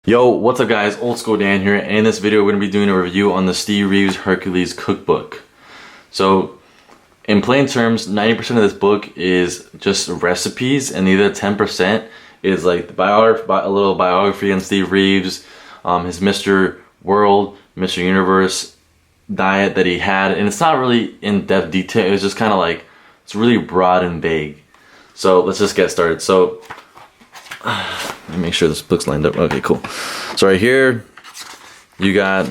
Yo, what's up guys? Old School Dan here, and in this video we're going to be doing a review on the Steve Reeves Hercules cookbook. So, in plain terms, 90% of this book is just recipes, and the other 10% is like the a little biography on Steve Reeves, his Mr. World, Mr. Universe diet that he had, and it's not really in-depth detail, it's just kind of like, it's really broad and vague. So let's just get started. So, let me make sure this book's lined up. Okay, cool. So right here, you got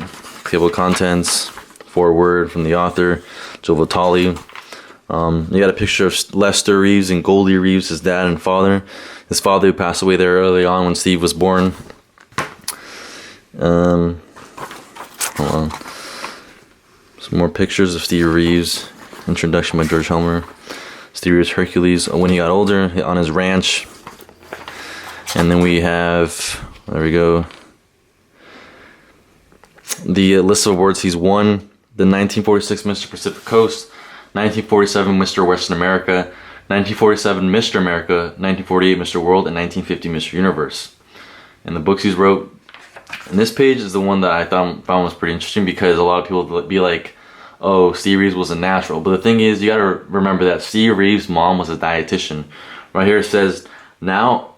table of contents, foreword from the author, Joe Vitale. You got a picture of Lester Reeves and Goldie Reeves, his dad and father. His father who passed away there early on when Steve was born. Hold on. Some more pictures of Steve Reeves. Introduction by George Helmer. Steve Reeves Hercules when he got older on his ranch. And then we have, there we go, the list of awards he's won: the 1946 Mr. Pacific Coast, 1947 Mr. Western America, 1947 Mr. America, 1948 Mr. World, and 1950 Mr. Universe. And the books he's wrote, and this page is the one that I found was pretty interesting, because a lot of people would be like, oh, Steve Reeves was a natural. But the thing is, you gotta remember that Steve Reeves' mom was a dietitian. Right here it says, Now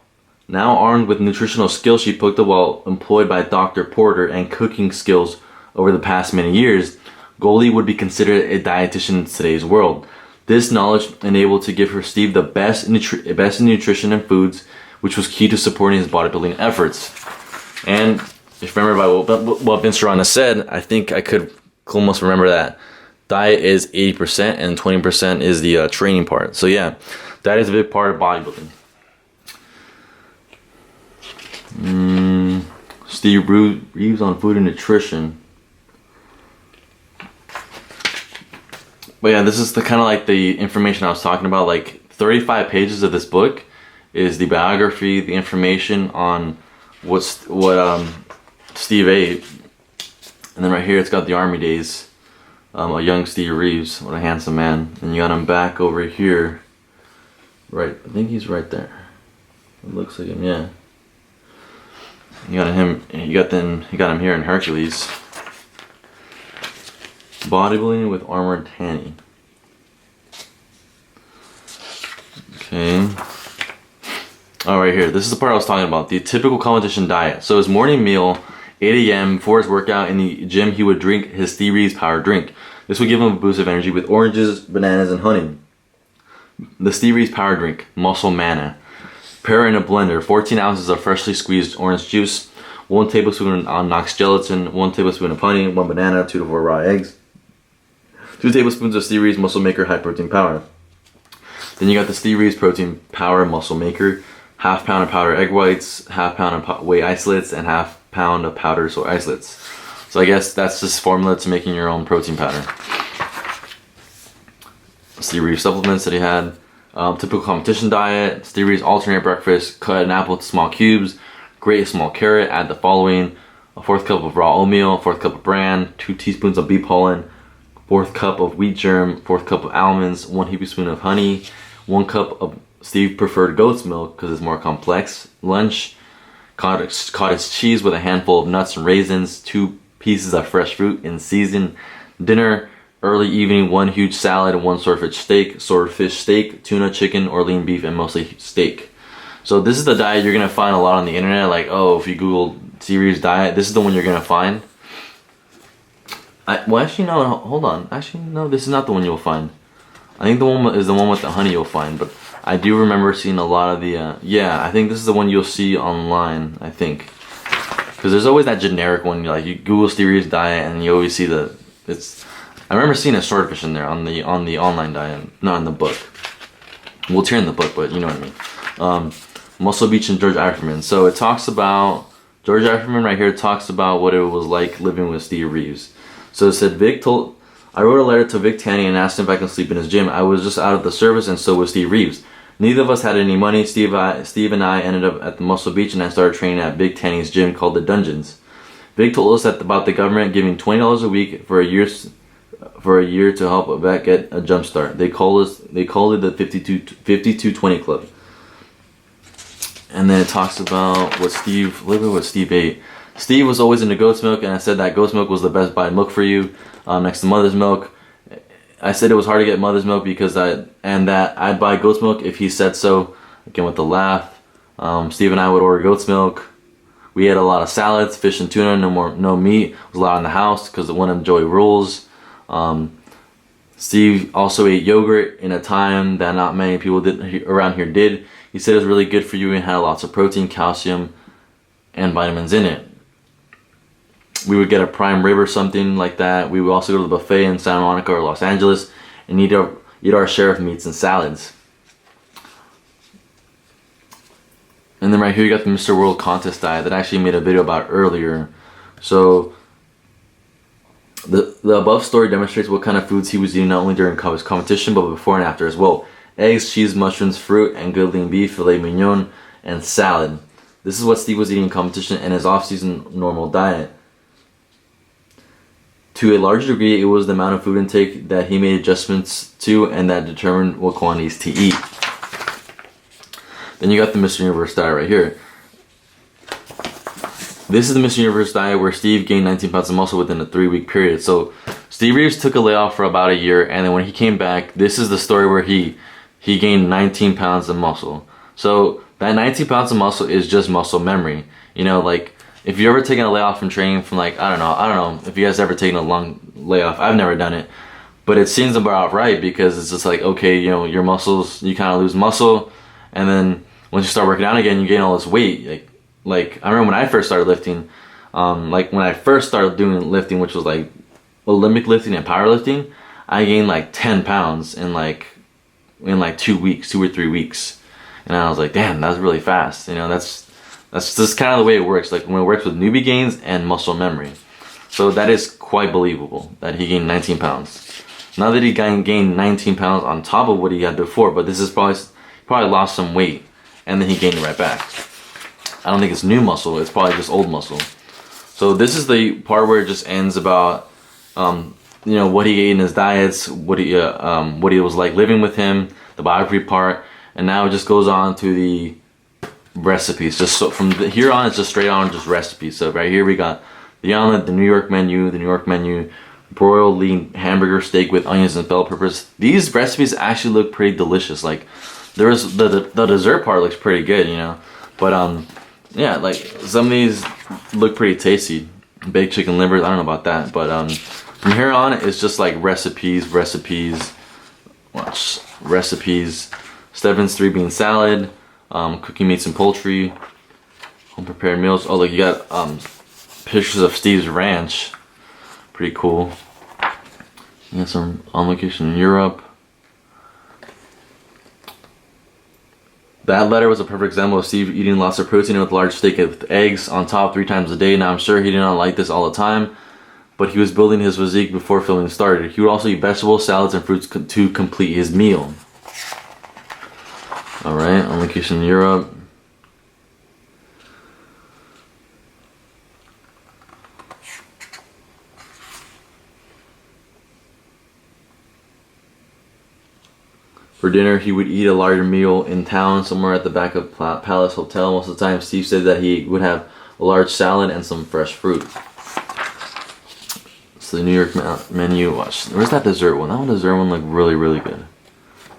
armed with nutritional skills she picked up while employed by Dr. Porter and cooking skills over the past many years, Goldie would be considered a dietitian in today's world. This knowledge enabled to give her Steve the best in nutrition and foods, which was key to supporting his bodybuilding efforts. And if you remember by what Vince Rana said, I think I could almost remember that. Diet is 80% and 20% is the training part. So yeah, that is a big part of bodybuilding. Steve Reeves on food and nutrition. But yeah, this is the kind of like the information I was talking about. Like 35 pages of this book is the biography, the information on what Steve ate, and then right here it's got the Army days. A young Steve Reeves, what a handsome man. And you got him back over here. Right, I think he's right there. It looks like him, yeah. You got him here in Hercules. Bodybuilding with Armored Tanny. Okay. Oh, right here. This is the part I was talking about. The typical competition diet. So his morning meal, 8 a.m. before his workout in the gym, he would drink his Steve Reeves power drink. This would give him a boost of energy with oranges, bananas, and honey. The Steve Reeves power drink, Muscle Mana. Pair in a blender, 14 ounces of freshly squeezed orange juice, 1 tablespoon of Knox gelatin, 1 tablespoon of honey, 1 banana, 2 to 4 raw eggs, 2 tablespoons of Steve Reeves Muscle Maker High Protein Powder. Then you got the Steve Reeves Protein Power Muscle Maker, half pound of powdered egg whites, half pound of whey isolates, and half pound of powdered soy isolates. So I guess that's just formula to making your own protein powder. Steve Reeves supplements that he had. Typical competition diet: Steve Reeves alternate breakfast, cut an apple into small cubes, grate a small carrot, add the following: a 4th cup of raw oatmeal, 4th cup of bran, 2 teaspoons of bee pollen, 4th cup of wheat germ, 4th cup of almonds, 1 tablespoon of honey, 1 cup of Steve preferred goat's milk because it's more complex. Lunch: cottage cheese with a handful of nuts and raisins, 2 pieces of fresh fruit in season. Dinner: early evening, 1 huge salad, 1 swordfish steak, tuna, chicken, or lean beef, and mostly steak. So this is the diet you're going to find a lot on the internet. Like, oh, if you Google Steve Reeves diet, this is the one you're going to find. Well, actually, no, hold on. Actually, no, this is not the one you'll find. I think the one is the one with the honey you'll find. But I do remember seeing a lot of the, yeah, I think this is the one you'll see online, I think. Because there's always that generic one. Like, you Google Steve Reeves diet, and you always see I remember seeing a swordfish in there on the online diet, not in the book. Well, it's here in the book, but you know what I mean. Muscle Beach and George Ackerman. So it talks about, George Ackerman right here talks about what it was like living with Steve Reeves. So it said, I wrote a letter to Vic Tanny and asked him if I can sleep in his gym. I was just out of the service, and so was Steve Reeves. Neither of us had any money. Steve and I ended up at the Muscle Beach, and I started training at Vic Tanny's gym called the Dungeons. Vic told us about the government giving $20 a week for a year to help a vet get a jump start. They called it the 5220 Club. And then it talks about what Steve, look at what Steve ate. Steve was always into goat's milk, and I said that goat's milk was the best buy milk for you, next to mother's milk. I said it was hard to get mother's milk because I'd buy goat's milk if he said so. Again with the laugh. Steve and I would order goat's milk. We ate a lot of salads, fish and tuna, no meat. It was allowed in the house because of one of Joey rules. Steve also ate yogurt in a time that not many people around here did. He said it was really good for you and had lots of protein, calcium, and vitamins in it. We would get a prime rib or something like that. We would also go to the buffet in Santa Monica or Los Angeles and eat our share of meats and salads. And then right here you got the Mr. World contest diet that I actually made a video about earlier. So the above story demonstrates what kind of foods he was eating not only during his competition but before and after as well. Eggs, cheese, mushrooms, fruit, and good lean beef, filet mignon, and salad. This is what Steve was eating in competition and his off-season normal diet. To a large degree, it was the amount of food intake that he made adjustments to and that determined what quantities to eat. Then you got the Mr. Universe diet right here. This is the Mr. Universe diet where Steve gained 19 pounds of muscle within a 3-week period. So Steve Reeves took a layoff for about a year, and then when he came back, this is the story where he gained 19 pounds of muscle. So that 19 pounds of muscle is just muscle memory. You know, like if you've ever taken a layoff from training from like, I don't know if you guys ever taken a long layoff. I've never done it, but it seems about right because it's just like, okay, you know, your muscles, you kind of lose muscle, and then once you start working out again, you gain all this weight. Like I remember when I first started lifting, like when I first started doing lifting, which was like Olympic lifting and powerlifting, I gained like 10 pounds in like 2 weeks, 2 or 3 weeks. And I was like, damn, that's really fast. You know, that's just kind of the way it works. Like when it works with newbie gains and muscle memory. So that is quite believable that he gained 19 pounds. Not that he gained 19 pounds on top of what he had before, but this is probably lost some weight and then he gained it right back. I don't think it's new muscle, it's probably just old muscle. So this is the part where it just ends about you know, what he ate in his diets, what he was like living with him, the biography part, and now it just goes on to the recipes. Just so from here on, it's just straight on just recipes. So right here we got the omelet, the New York menu, broiled lean hamburger steak with onions and bell peppers. These recipes actually look pretty delicious. Like there's the dessert part looks pretty good, you know, but yeah, like some of these look pretty tasty. Baked chicken livers, I don't know about that, but from here on it's just like recipes. Watch recipes. Stefan's 3-bean salad, cooking meats and poultry, home prepared meals. Oh look, you got pictures of Steve's ranch, pretty cool. You got some on location in Europe. That letter was a perfect example of Steve eating lots of protein with large steak with eggs on top 3 times a day. Now I'm sure he did not like this all the time, but he was building his physique before filming started. He would also eat vegetables, salads, and fruits to complete his meal. Alright, on location in Europe. For dinner, he would eat a larger meal in town, somewhere at the back of Palace Hotel. Most of the time, Steve said that he would have a large salad and some fresh fruit. So the New York menu, watch. Where's that dessert one? That dessert one looked really, really good.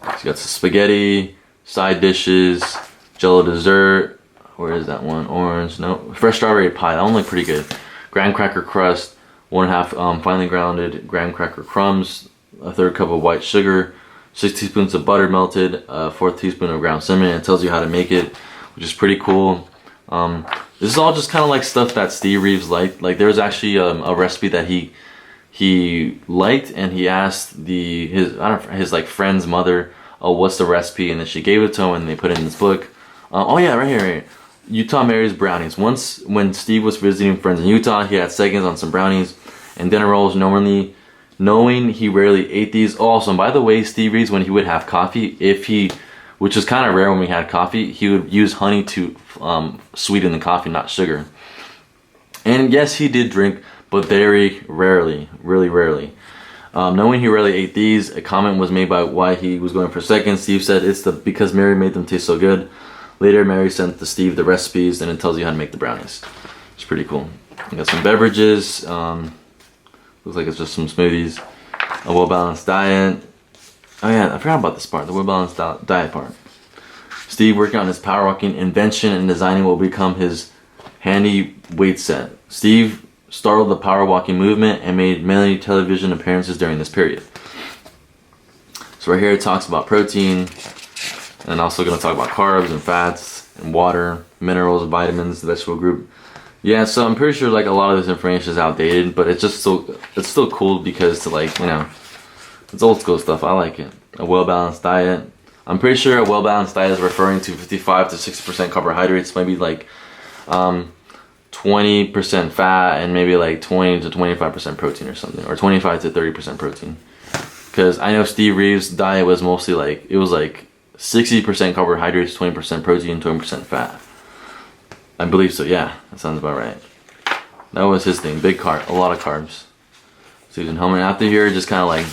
So you got some spaghetti, side dishes, jello dessert. Where is that one? Orange, no. Fresh strawberry pie, that one looked pretty good. Graham cracker crust, 1/2 finely grounded graham cracker crumbs, a 1/3 cup of white sugar, 6 teaspoons of butter melted, 1/4 teaspoon of ground cinnamon. It tells you how to make it, which is pretty cool. This is all just kind of like stuff that Steve Reeves liked. Like there was actually a recipe that he liked, and he asked his like friend's mother, oh, what's the recipe, and then she gave it to him, and they put it in this book. Oh yeah, right here. Utah Mary's brownies. Once when Steve was visiting friends in Utah, he had seconds on some brownies and dinner rolls. Knowing he rarely ate these. Oh, also, and by the way, Steve Reeves, when he would have coffee, which is kind of rare when we had coffee, he would use honey to sweeten the coffee, not sugar. And yes, he did drink, but very rarely, really rarely. Knowing he rarely ate these, a comment was made by why he was going for seconds. Steve said it's because Mary made them taste so good. Later, Mary sent to Steve the recipes, and it tells you how to make the brownies. It's pretty cool. We got some beverages. Looks like it's just some smoothies. A well-balanced diet. Oh yeah, I forgot about this part, the well-balanced diet part. Steve working on his power walking invention and designing what will become his handy weight set. Steve started the power walking movement and made many television appearances during this period. So right here it talks about protein, and also going to talk about carbs and fats and water, minerals, vitamins, the vegetable group. Yeah, so I'm pretty sure like a lot of this information is outdated, but it's still cool because it's old school stuff. I like it. A well-balanced diet. I'm pretty sure a well-balanced diet is referring to 55 to 60% carbohydrates, maybe like 20% fat, and maybe like 20 to 25% protein or something, or 25 to 30% protein. Because I know Steve Reeves' diet was mostly like, it was like 60% carbohydrates, 20% protein, 20% fat. I believe so, yeah, that sounds about right. That was his thing, a lot of carbs. Susan Hellman. After here, just kind of like,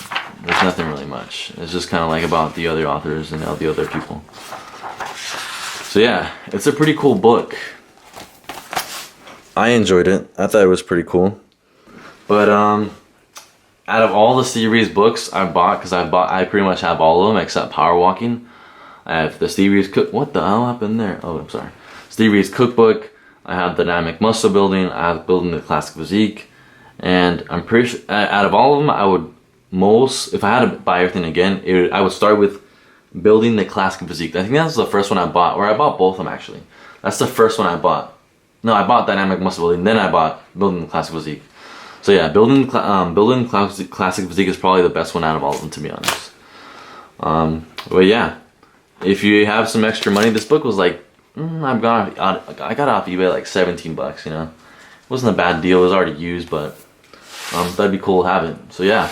there's nothing really much. It's just kind of like about the other authors and all the other people. So yeah, it's a pretty cool book. I enjoyed it. I thought it was pretty cool. But out of all the Steve Reeves books I bought, because I pretty much have all of them except Power Walking. I have the Steve Reeves what the hell happened there? Oh, I'm sorry. Steve Reeves cookbook. I have Dynamic Muscle Building. I have Building the Classic Physique. And I'm pretty sure, out of all of them, I would if I had to buy everything again, I would start with Building the Classic Physique. I think that was the first one I bought, or I bought both of them actually. That's the first one I bought. No, I bought Dynamic Muscle Building, then I bought Building the Classic Physique. So yeah, Building Classic Physique is probably the best one out of all of them, to be honest. But yeah, if you have some extra money, this book was like, I got it off eBay like 17 bucks, you know. It wasn't a bad deal, it was already used, but that'd be cool to have it. So yeah,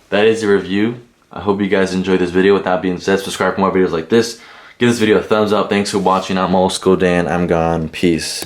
that is the review. I hope you guys enjoyed this video. With that being said, subscribe for more videos like this. Give this video a thumbs up. Thanks for watching. I'm Old School Dan. I'm gone. Peace.